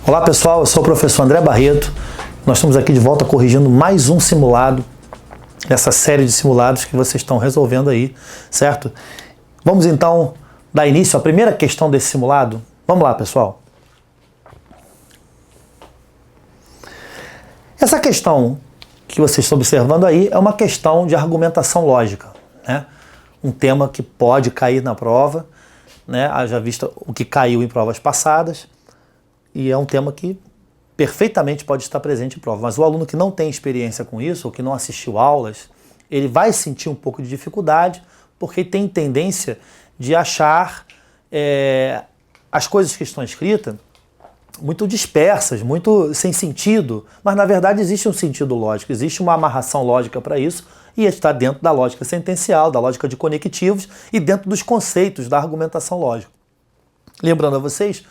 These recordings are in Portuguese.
Olá pessoal, eu sou o professor André Barreto. Nós estamos aqui de volta corrigindo mais um simulado, essa série de simulados que vocês estão resolvendo aí, certo? Vamos então dar início à primeira questão desse simulado. Vamos lá, pessoal. Essa questão que vocês estão observando aí é uma questão de argumentação lógica, né? Um tema que pode cair na prova, né? Haja vista o que caiu em provas passadas, e é um tema que perfeitamente pode estar presente em prova. Mas o aluno que não tem experiência com isso, ou que não assistiu aulas, ele vai sentir um pouco de dificuldade, porque tem tendência de achar as coisas que estão escritas muito dispersas, muito sem sentido, mas na verdade existe um sentido lógico, existe uma amarração lógica para isso, e está dentro da lógica sentencial, da lógica de conectivos e dentro dos conceitos da argumentação lógica. Lembrando a vocês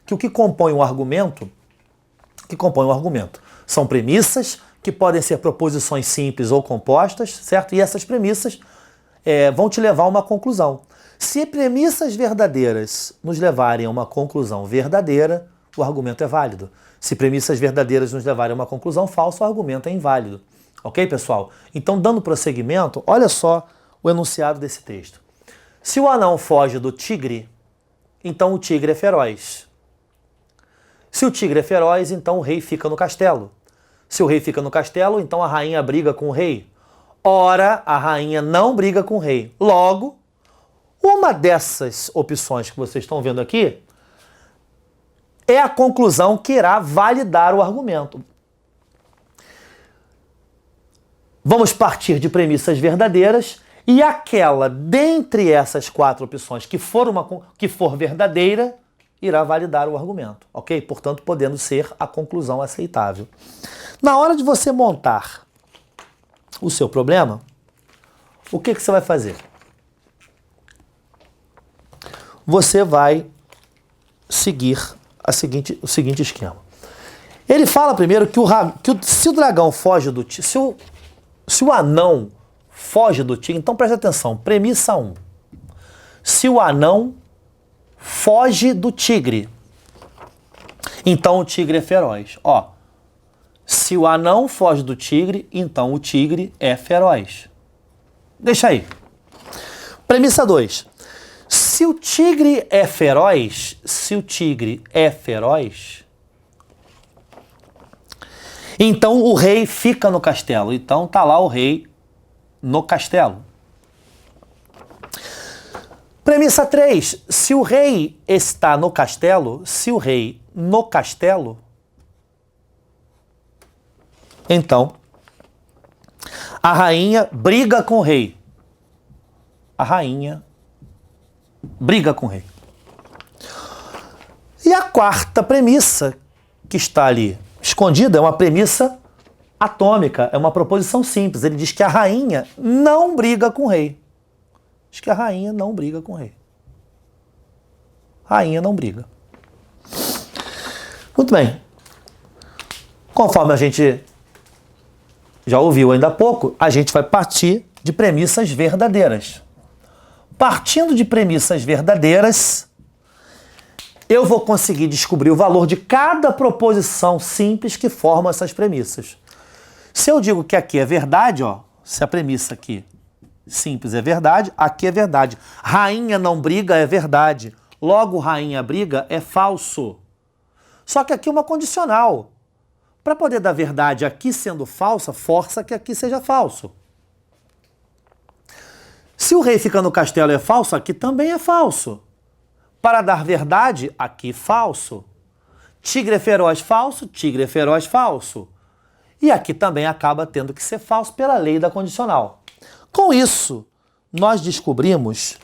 que o que compõe um argumento, são premissas que podem ser proposições simples ou compostas, certo? E essas premissas vão te levar a uma conclusão. Se premissas verdadeiras nos levarem a uma conclusão verdadeira, o argumento é válido. Se premissas verdadeiras nos levarem a uma conclusão falsa, o argumento é inválido. Ok, pessoal? Então, dando prosseguimento, olha só o enunciado desse texto. Se o anão foge do tigre, então o tigre é feroz. Se o tigre é feroz, então o rei fica no castelo. Se o rei fica no castelo, então a rainha briga com o rei. Ora, a rainha não briga com o rei. Logo, uma dessas opções que vocês estão vendo aqui é a conclusão que irá validar o argumento. Vamos partir de premissas verdadeiras e aquela dentre essas quatro opções que for verdadeira irá validar o argumento, ok? Portanto, podendo ser a conclusão aceitável. Na hora de você montar o seu problema, o que você vai fazer? Você vai seguir o seguinte esquema. Ele fala primeiro que se o dragão foge do tigre, se o anão foge do tigre, então presta atenção, premissa 1. Se o anão foge do tigre, então o tigre é feroz. Ó, se o anão foge do tigre, então o tigre é feroz. Deixa aí. Premissa 2. Se o tigre é feroz, então o rei fica no castelo. Então tá lá o rei no castelo. Premissa 3. Se o rei está no castelo, então a rainha briga com o rei. E a quarta premissa que está ali escondida é uma premissa atômica, é uma proposição simples. Ele diz que a rainha não briga com o rei. Rainha não briga. Muito bem. Conforme a gente já ouviu ainda há pouco, a gente vai partir de premissas verdadeiras. Partindo de premissas verdadeiras, eu vou conseguir descobrir o valor de cada proposição simples que formam essas premissas. Se eu digo que aqui é verdade, ó, se a premissa aqui simples é verdade, aqui é verdade. Rainha não briga é verdade. Logo, rainha briga é falso. Só que aqui é uma condicional. Para poder dar verdade aqui sendo falsa, força que aqui seja falso. Se o rei fica no castelo é falso, aqui também é falso. Para dar verdade, aqui falso. Tigre é feroz, falso. E aqui também acaba tendo que ser falso pela lei da condicional. Com isso, nós descobrimos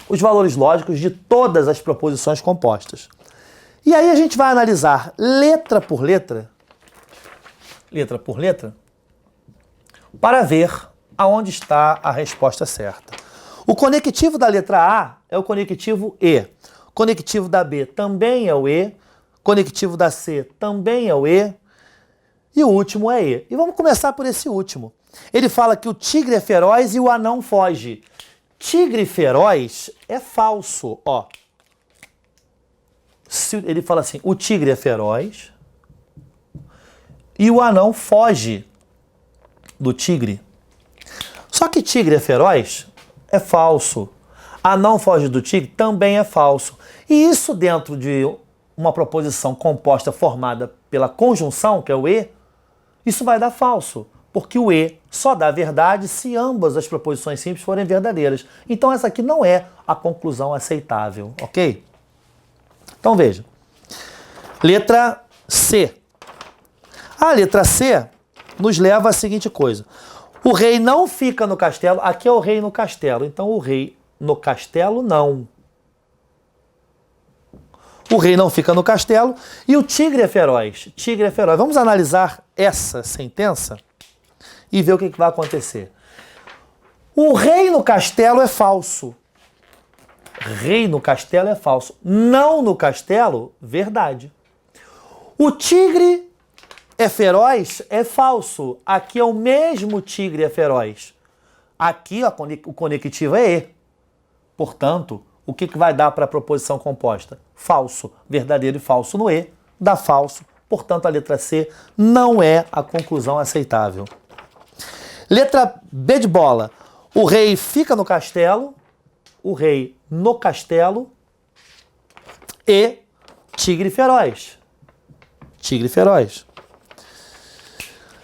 os valores lógicos de todas as proposições compostas. E aí a gente vai analisar letra por letra, para ver aonde está a resposta certa. O conectivo da letra A é o conectivo E. O conectivo da B também é o E. O conectivo da C também é o E. E o último é E. E vamos começar por esse último. Ele fala que o tigre é feroz e o anão foge. Tigre feroz é falso, ó. ele fala assim, o tigre é feroz e o anão foge do tigre. Só que tigre é feroz é falso. Anão foge do tigre também é falso. E isso dentro de uma proposição composta formada pela conjunção, que é o e, isso vai dar falso. Porque o e só dá verdade se ambas as proposições simples forem verdadeiras. Então essa aqui não é a conclusão aceitável, ok? Então veja. Letra C. A letra C nos leva à seguinte coisa. O rei não fica no castelo. Aqui é o rei no castelo. Então o rei no castelo não. O rei não fica no castelo. E o tigre é feroz. Tigre é feroz. Vamos analisar essa sentença e ver o que vai acontecer. O rei no castelo é falso. Rei no castelo é falso. Não no castelo, verdade. O tigre é feroz, é falso. Aqui é o mesmo tigre é feroz. Aqui o conectivo é e. Portanto, o que vai dar para a proposição composta? Falso. Verdadeiro e falso no e, dá falso. Portanto, a letra C não é a conclusão aceitável. Letra B de bola. O rei fica no castelo. O rei no castelo. E tigre feroz. Tigre feroz.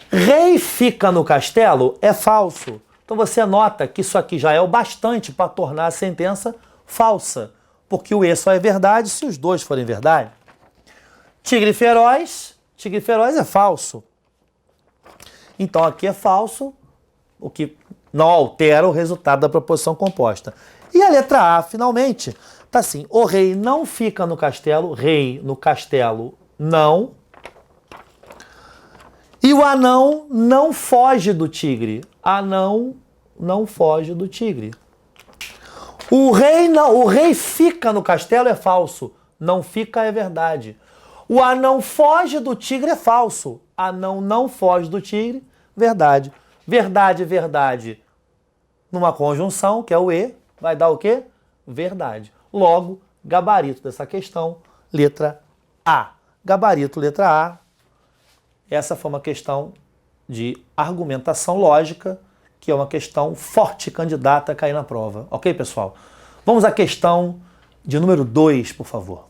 Rei fica no castelo é falso. Então você nota que isso aqui já é o bastante para tornar a sentença falsa. Porque o e só é verdade se os dois forem verdade. Tigre feroz é falso. Então aqui é falso, o que não altera o resultado da proposição composta. E a letra A, finalmente, está assim. O rei não fica no castelo. Rei no castelo não. E o anão não foge do tigre. Anão não foge do tigre. O rei fica no castelo é falso. Não fica é verdade. O anão foge do tigre é falso. Anão não foge do tigre, verdade. Verdade, verdade. Numa conjunção, que é o e, vai dar o quê? Verdade. Logo, gabarito dessa questão, letra A. Gabarito, letra A. Essa foi uma questão de argumentação lógica, que é uma questão forte candidata a cair na prova. Ok, pessoal? Vamos à questão de número 2, por favor.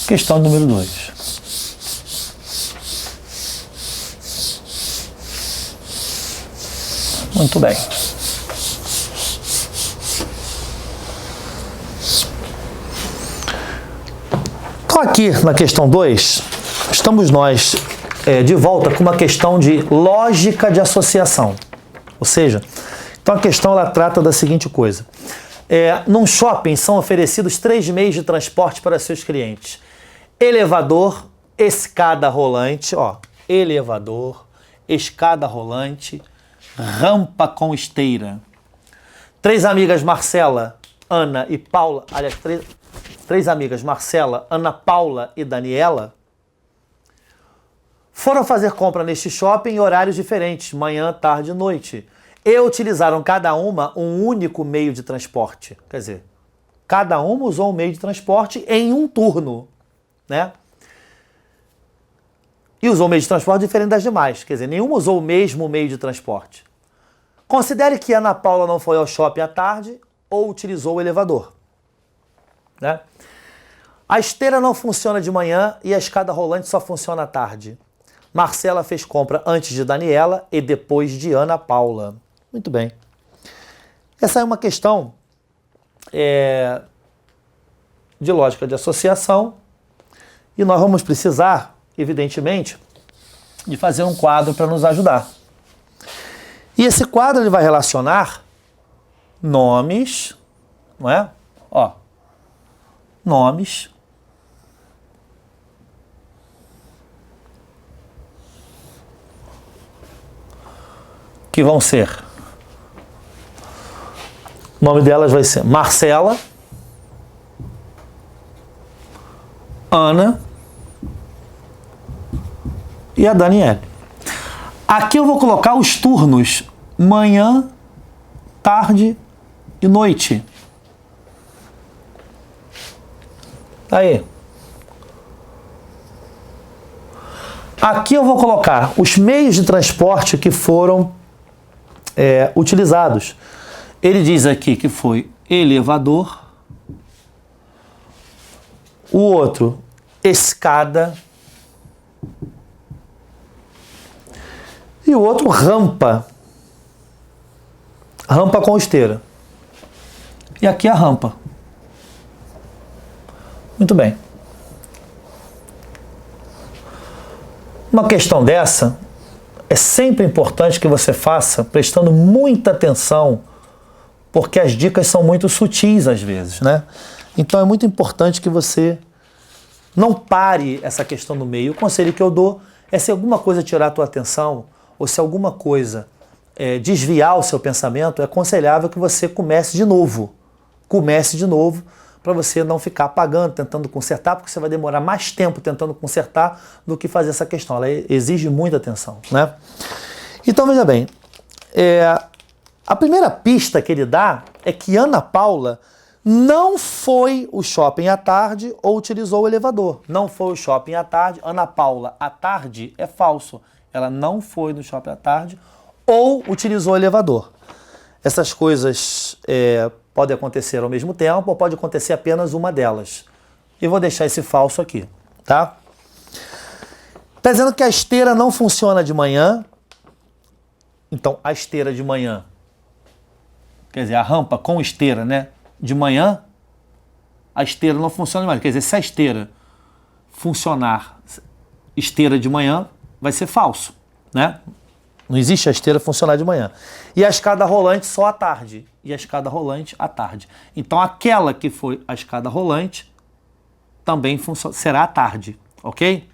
Questão número 2. Muito bem. Então aqui na questão 2, estamos nós de volta com uma questão de lógica de associação. Ou seja, então a questão ela trata da seguinte coisa. Num shopping são oferecidos 3 meios de transporte para seus clientes. Elevador, escada rolante, elevador, escada rolante, rampa com esteira. 3 amigas Marcela, Ana e Paula, aliás, três amigas Marcela, Ana Paula e Daniela, foram fazer compra neste shopping em horários diferentes, manhã, tarde e noite, e utilizaram cada uma um único meio de transporte. Quer dizer, cada uma usou um meio de transporte em um turno, né? E usou um meio de transporte diferente das demais. Quer dizer, nenhuma usou o mesmo meio de transporte. Considere que Ana Paula não foi ao shopping à tarde ou utilizou o elevador, né? A esteira não funciona de manhã e a escada rolante só funciona à tarde. Marcela fez compra antes de Daniela e depois de Ana Paula. Muito bem. Essa é uma questão de lógica de associação e nós vamos precisar, evidentemente, de fazer um quadro para nos ajudar. E esse quadro ele vai relacionar nomes, não é? Nomes que vão ser, o nome delas vai ser Marcela, Ana e a Daniela. Aqui eu vou colocar os turnos manhã, tarde e noite. Aí. Aqui eu vou colocar os meios de transporte que foram utilizados. Ele diz aqui que foi elevador, o outro, escada, e o outro, rampa. Rampa com esteira. E aqui a rampa. Muito bem. Uma questão dessa é sempre importante que você faça prestando muita atenção, porque as dicas são muito sutis às vezes, né? Então é muito importante que você não pare essa questão no meio. O conselho que eu dou é, se alguma coisa tirar a tua atenção, ou se alguma coisa desviar o seu pensamento, é aconselhável que você comece de novo. Comece de novo, para você não ficar apagando, tentando consertar, porque você vai demorar mais tempo tentando consertar do que fazer essa questão. Ela exige muita atenção, né? Então, veja bem, a primeira pista que ele dá é que Ana Paula não foi o shopping à tarde ou utilizou o elevador. Não foi o shopping à tarde. Ana Paula à tarde é falso. Ela não foi no shopping à tarde ou utilizou o elevador. Essas coisas podem acontecer ao mesmo tempo ou pode acontecer apenas uma delas. E vou deixar esse falso aqui, tá? Está dizendo que a esteira não funciona de manhã. Então, a esteira de manhã, quer dizer, a rampa com esteira, né? De manhã, a esteira não funciona de manhã. Quer dizer, se a esteira funcionar, esteira de manhã, vai ser falso, né? Não existe a esteira funcionar de manhã. E a escada rolante só à tarde. E a escada rolante à tarde. Então, aquela que foi a escada rolante também será à tarde, ok?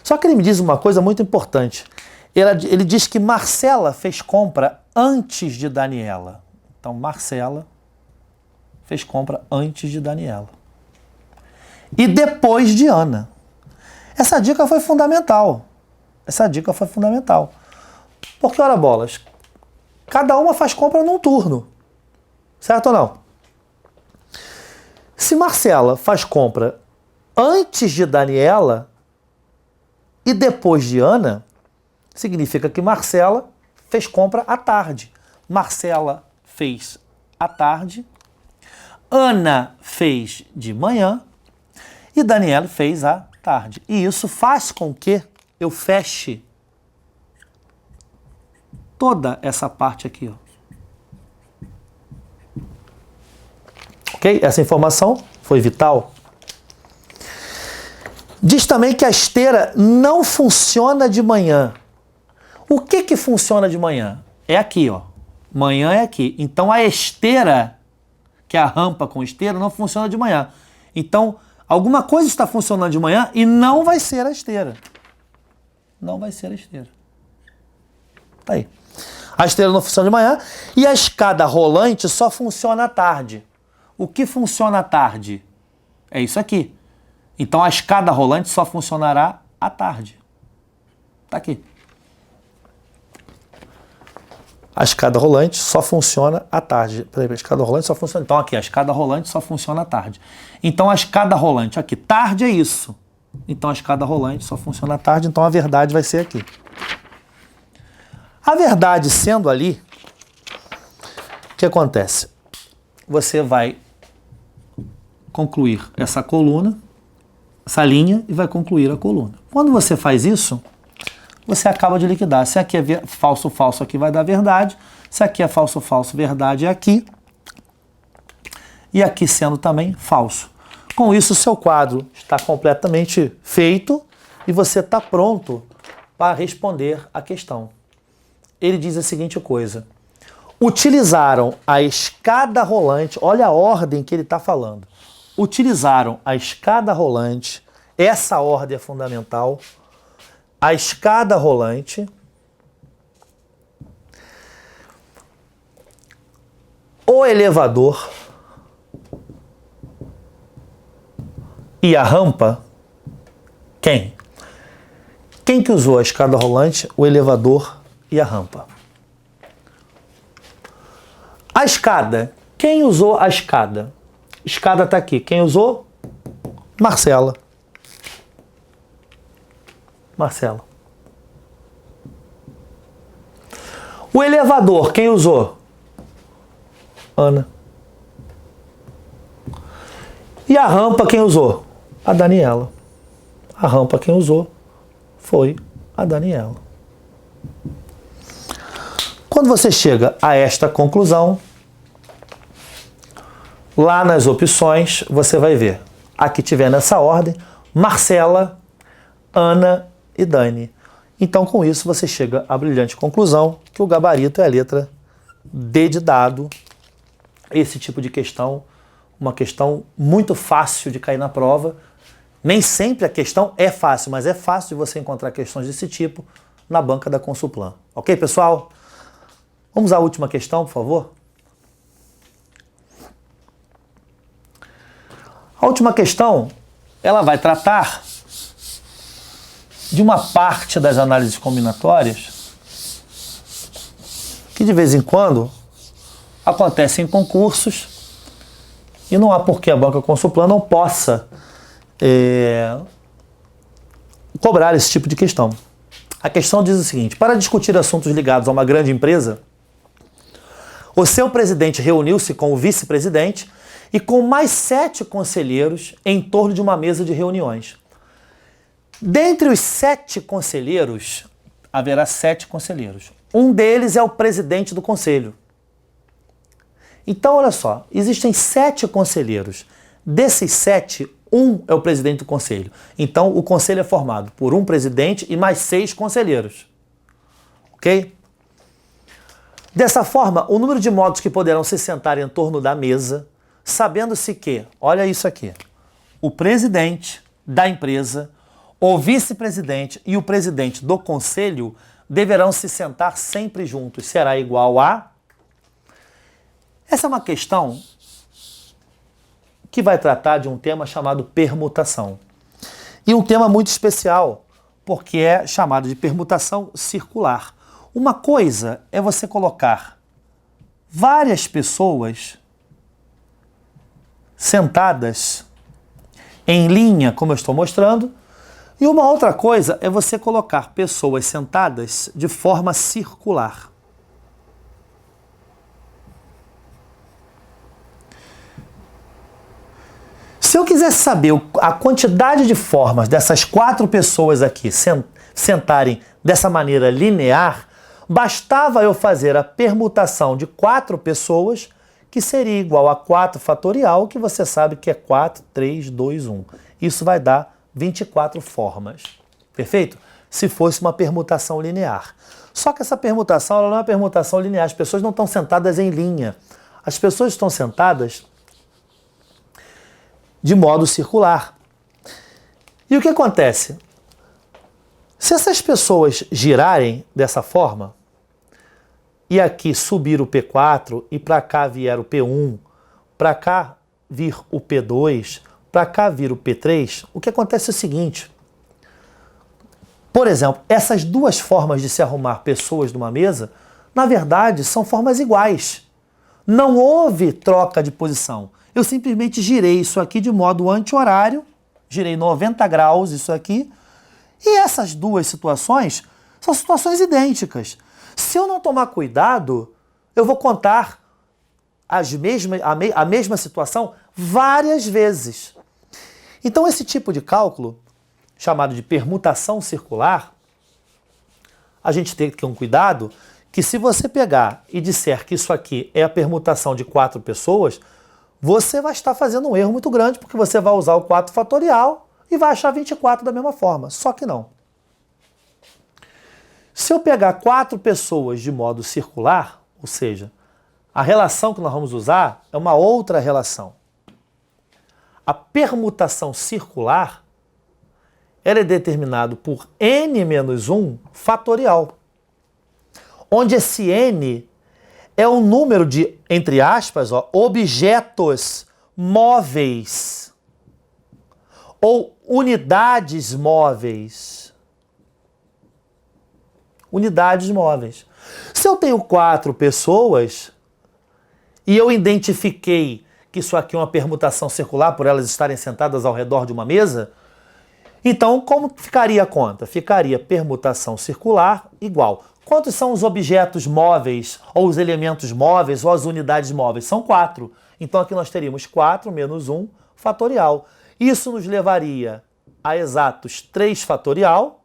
Só que ele me diz uma coisa muito importante. Ele diz que Marcela fez compra antes de Daniela. Então, Marcela fez compra antes de Daniela. E depois de Ana. Essa dica foi fundamental. Essa dica foi fundamental. Porque, ora bolas, cada uma faz compra num turno. Certo ou não? Se Marcela faz compra antes de Daniela e depois de Ana, significa que Marcela fez compra à tarde. Marcela fez à tarde, Ana fez de manhã e Daniela fez à tarde. E isso faz com que eu feche toda essa parte aqui, ó. Ok? Essa informação foi vital. Diz também que a esteira não funciona de manhã. O que funciona de manhã? É aqui, ó. Manhã é aqui. Então a esteira, que é a rampa com esteira, não funciona de manhã. Então, alguma coisa está funcionando de manhã e não vai ser a esteira. Não vai ser a esteira. Tá aí. A esteira não funciona de manhã e a escada rolante só funciona à tarde. O que funciona à tarde? É isso aqui. Então a escada rolante só funcionará à tarde. Tá aqui. A escada rolante só funciona à tarde. Peraí, a escada rolante só funciona... Então aqui, a escada rolante só funciona à tarde. Então a escada rolante aqui, tarde é isso. Então a escada rolante só funciona à tarde, então a verdade vai ser aqui. A verdade sendo ali, o que acontece? Você vai concluir essa coluna, essa linha, e vai concluir a coluna. Quando você faz isso, você acaba de liquidar. Se aqui é falso, falso, aqui vai dar verdade. Se aqui é falso, falso, verdade é aqui. E aqui sendo também falso. Com isso, o seu quadro está completamente feito e você está pronto para responder a questão. Ele diz a seguinte coisa. Utilizaram a escada rolante, olha a ordem que ele está falando. Utilizaram a escada rolante, essa ordem é fundamental, a escada rolante, o elevador e a rampa. Quem? Quem que usou a escada rolante, o elevador e a rampa? A escada. Quem usou a escada? Escada está aqui. Quem usou? Marcela. Marcela. O elevador, quem usou? Ana. E a rampa, quem usou? A Daniela. A rampa, quem usou? Foi a Daniela. Quando você chega a esta conclusão, lá nas opções, você vai ver, a que tiver nessa ordem, Marcela, Ana e Dani. Então, com isso, você chega à brilhante conclusão que o gabarito é a letra D de dado. Esse tipo de questão, uma questão muito fácil de cair na prova. Nem sempre a questão é fácil, mas é fácil de você encontrar questões desse tipo na banca da Consulplan. Ok, pessoal? Vamos à última questão, por favor. A última questão, ela vai tratar de uma parte das análises combinatórias que de vez em quando acontecem em concursos e não há por que a banca Consulplan não possa cobrar esse tipo de questão. A questão diz o seguinte: para discutir assuntos ligados a uma grande empresa, o seu presidente reuniu-se com o vice-presidente e com mais 7 conselheiros em torno de uma mesa de reuniões. Dentre os 7 conselheiros, haverá 7 conselheiros. Um deles é o presidente do conselho. Então, olha só, existem 7 conselheiros. Desses 7, um é o presidente do conselho. Então, o conselho é formado por um presidente e mais 6 conselheiros. Ok? Dessa forma, o número de modos que poderão se sentar em torno da mesa, sabendo-se que, olha isso aqui, o presidente da empresa, o vice-presidente e o presidente do conselho deverão se sentar sempre juntos. Será igual a... Essa é uma questão que vai tratar de um tema chamado permutação. E um tema muito especial, porque é chamado de permutação circular. Uma coisa é você colocar várias pessoas sentadas em linha, como eu estou mostrando, e uma outra coisa é você colocar pessoas sentadas de forma circular. Se eu quisesse saber a quantidade de formas dessas 4 pessoas aqui sentarem dessa maneira linear, bastava eu fazer a permutação de 4 pessoas, que seria igual a 4 fatorial, que você sabe que é 4, 3, 2, 1. Isso vai dar 24 formas. Perfeito? Se fosse uma permutação linear. Só que essa permutação ela não é uma permutação linear. As pessoas não estão sentadas em linha. As pessoas estão sentadas de modo circular. E o que acontece? Se essas pessoas girarem dessa forma, e aqui subir o P4, e para cá vier o P1, para cá vir o P2, para cá vir o P3, o que acontece é o seguinte. Por exemplo, essas 2 formas de se arrumar pessoas numa mesa, na verdade, são formas iguais. Não houve troca de posição. Eu simplesmente girei isso aqui de modo anti-horário, girei 90 graus isso aqui, e essas 2 situações são situações idênticas. Se eu não tomar cuidado, eu vou contar a mesma situação várias vezes. Então, esse tipo de cálculo, chamado de permutação circular, a gente tem que ter um cuidado que se você pegar e disser que isso aqui é a permutação de 4 pessoas, você vai estar fazendo um erro muito grande, porque você vai usar o 4 fatorial e vai achar 24 da mesma forma. Só que não. Se eu pegar 4 pessoas de modo circular, ou seja, a relação que nós vamos usar é uma outra relação. A permutação circular ela é determinada por n-1 fatorial, onde esse n é o número de, entre aspas, objetos móveis ou unidades móveis. unidades móveis. Se eu tenho 4 pessoas e eu identifiquei que isso aqui é uma permutação circular por elas estarem sentadas ao redor de uma mesa, então como ficaria a conta? Ficaria permutação circular igual. Quantos são os objetos móveis, ou os elementos móveis, ou as unidades móveis? São 4. Então aqui nós teríamos 4 menos 1 fatorial. Isso nos levaria a exatos 3 fatorial,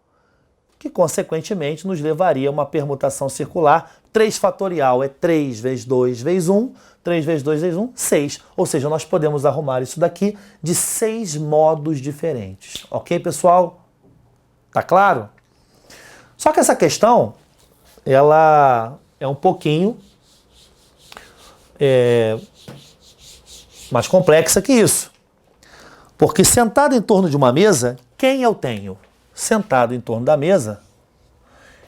que consequentemente nos levaria a uma permutação circular. 3 fatorial é 3 vezes 2 vezes 1, 3 vezes 2 vezes 1, 6. Ou seja, nós podemos arrumar isso daqui de 6 modos diferentes. Ok, pessoal? Tá claro? Só que essa questão, ela é um pouquinho mais complexa que isso. Porque sentado em torno de uma mesa, quem eu tenho? Sentado em torno da mesa,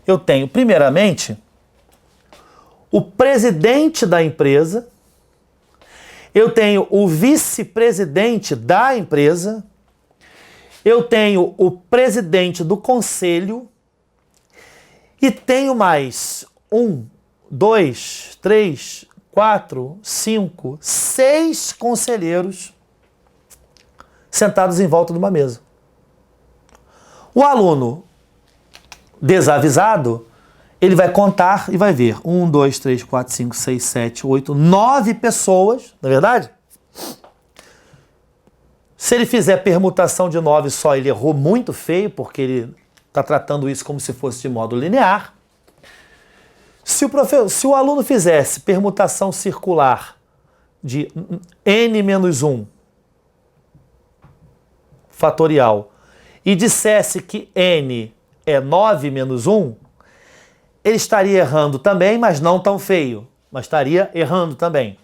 eu tenho, primeiramente, o presidente da empresa, eu tenho o vice-presidente da empresa, eu tenho o presidente do conselho e tenho mais 1, 2, 3, 4, 5, 6 conselheiros sentados em volta de uma mesa. O aluno desavisado, ele vai contar e vai ver 1, 2, 3, 4, 5, 6, 7, 8, 9 pessoas, não é verdade? Se ele fizer permutação de 9 só, ele errou muito feio, porque ele está tratando isso como se fosse de modo linear. Se o aluno fizesse permutação circular de n menos 1 fatorial e dissesse que n é 9 menos 1, ele estaria errando também, mas não tão feio. Mas estaria errando também.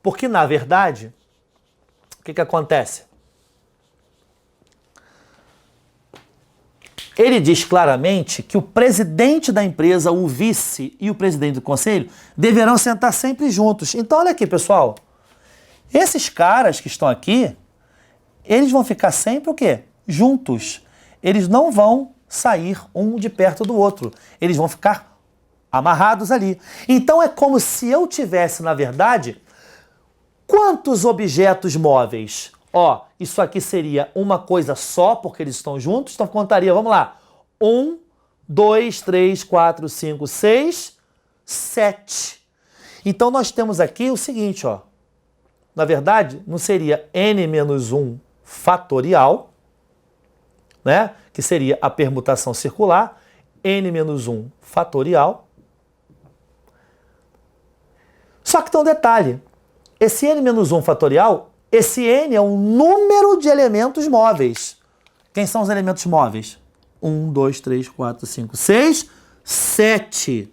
Porque, na verdade, o que acontece? Ele diz claramente que o presidente da empresa, o vice e o presidente do conselho deverão sentar sempre juntos. Então, olha aqui, pessoal. Esses caras que estão aqui, eles vão ficar sempre o quê? Juntos. Eles não vão sair um de perto do outro. Eles vão ficar amarrados ali. Então, é como se eu tivesse, na verdade, quantos objetos móveis? Ó, isso aqui seria uma coisa só, porque eles estão juntos. Então, contaria, vamos lá. 1, 2, 3, 4, 5, 6, 7. Então, nós temos aqui o seguinte, ó. Na verdade, não seria n menos 1 fatorial, né? Que seria a permutação circular, n menos 1 fatorial. Só que tem um detalhe. Esse n menos 1 fatorial, esse n é um número de elementos móveis. Quem são os elementos móveis? 1, 2, 3, 4, 5, 6, 7.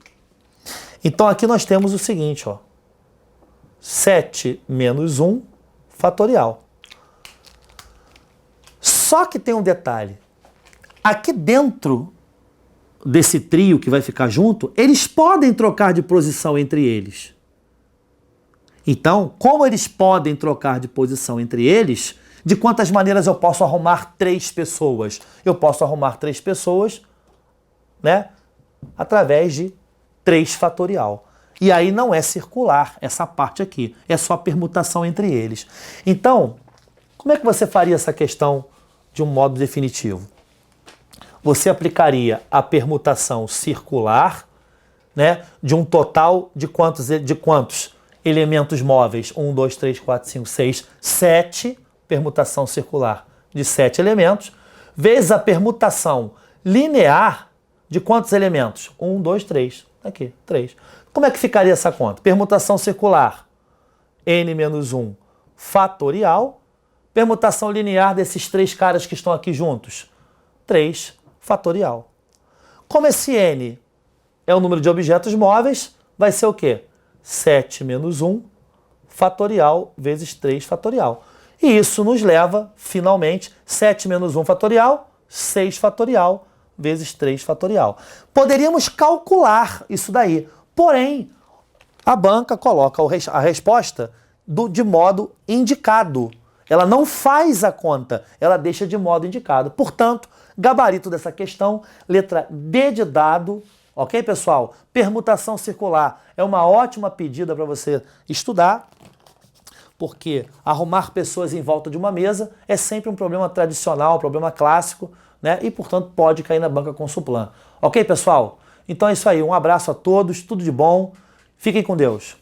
Então aqui nós temos o seguinte, ó. 7 menos 1 fatorial. Só que tem um detalhe. Aqui dentro desse trio que vai ficar junto, eles podem trocar de posição entre eles. Então, como eles podem trocar de posição entre eles, de quantas maneiras eu posso arrumar 3 pessoas? Eu posso arrumar 3 pessoas, né, através de 3 fatorial. E aí não é circular essa parte aqui, é só permutação entre eles. Então, como é que você faria essa questão de um modo definitivo? Você aplicaria a permutação circular, né, de um total de quantos elementos móveis? 1, 2, 3, 4, 5, 6, 7, permutação circular de 7 elementos, vezes a permutação linear de quantos elementos? 1, 2, 3. Aqui, 3. Como é que ficaria essa conta? Permutação circular, n menos 1 fatorial. Permutação linear desses 3 caras que estão aqui juntos, 3 fatorial. Como esse n é o número de objetos móveis, vai ser o quê? 7 menos 1 fatorial vezes 3 fatorial. E isso nos leva, finalmente, 7 menos 1 fatorial, 6 fatorial vezes 3 fatorial. Poderíamos calcular isso daí, porém, a banca coloca a resposta de modo indicado. Ela não faz a conta, ela deixa de modo indicado. Portanto, gabarito dessa questão, letra D de dado, Ok, pessoal? Permutação circular é uma ótima pedida para você estudar, porque arrumar pessoas em volta de uma mesa é sempre um problema tradicional, um problema clássico, né? E, portanto, pode cair na banca com Suplan. Ok, pessoal? Então é isso aí. Um abraço a todos, tudo de bom. Fiquem com Deus.